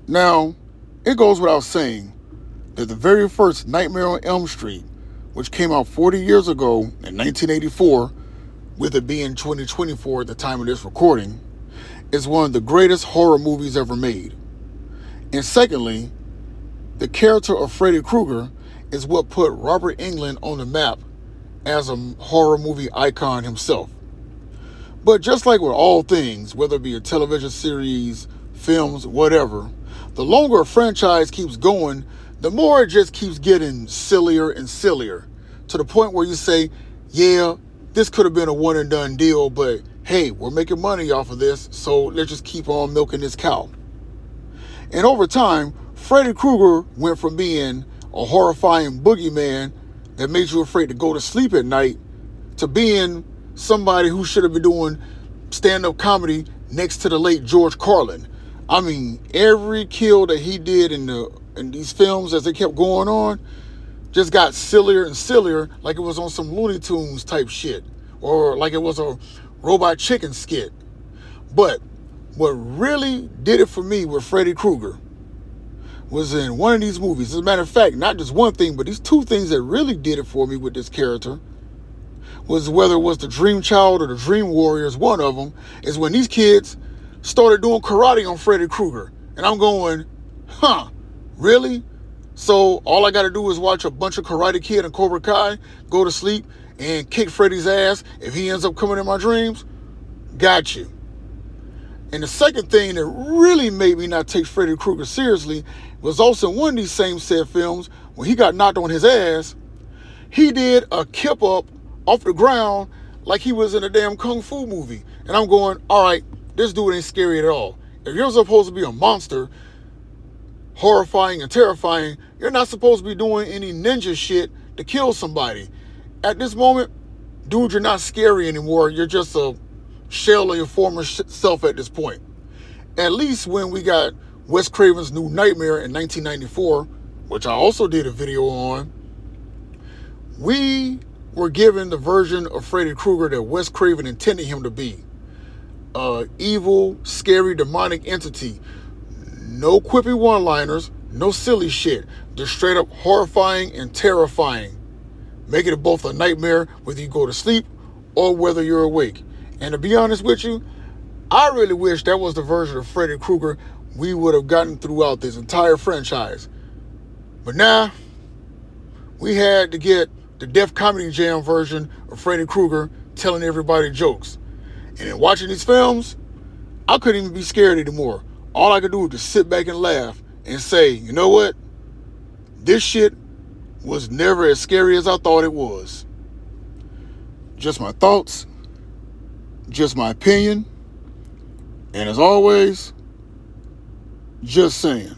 Now, it goes without saying that the very first Nightmare on Elm Street, which came out 40 years ago in 1984, with it being 2024 at the time of this recording, is one of the greatest horror movies ever made. And secondly, the character of Freddy Krueger is what put Robert Englund on the map as a horror movie icon himself. But just like with all things, whether it be a television series, films, whatever, the longer a franchise keeps going, the more it just keeps getting sillier and sillier, to the point where you say, yeah, this could have been a one and done deal, but hey, we're making money off of this, so let's just keep on milking this cow. And over time, Freddy Krueger went from being a horrifying boogeyman that made you afraid to go to sleep at night to being somebody who should have been doing stand-up comedy next to the late George Carlin. I mean, every kill that he did in these films as they kept going on just got sillier and sillier, like it was on some Looney Tunes type shit, or like it was a Robot Chicken skit. But what really did it for me with Freddy Krueger was in one of these movies. As a matter of fact, not just one thing, but these two things that really did it for me with this character was, whether it was the Dream Child or the Dream Warriors, one of them, is when these kids started doing karate on Freddy Krueger. And I'm going, really? So all I got to do is watch a bunch of Karate Kid and Cobra Kai, go to sleep, and kick Freddy's ass if he ends up coming in my dreams? Got you. And the second thing that really made me not take Freddy Krueger seriously was also in one of these same said films, when he got knocked on his ass, he did a kip up off the ground like he was in a damn kung fu movie. And I'm going, all right, this dude ain't scary at all. If you're supposed to be a monster, horrifying and terrifying, you're not supposed to be doing any ninja shit to kill somebody. At this moment, dude, you're not scary anymore. You're just a shell of your former self at this point. At least when we got Wes Craven's New Nightmare in 1994, which I also did a video on, we were given the version of Freddy Krueger that Wes Craven intended him to be. Evil, scary, demonic entity. No quippy one-liners, no silly shit. Just straight up horrifying and terrifying. Making it both a nightmare whether you go to sleep or whether you're awake. And to be honest with you, I really wish that was the version of Freddy Krueger we would have gotten throughout this entire franchise. But now, we had to get the Def Comedy Jam version of Freddy Krueger telling everybody jokes. And in watching these films, I couldn't even be scared anymore. All I could do was just sit back and laugh and say, you know what? This shit was never as scary as I thought it was. Just my thoughts, just my opinion, and as always, just saying.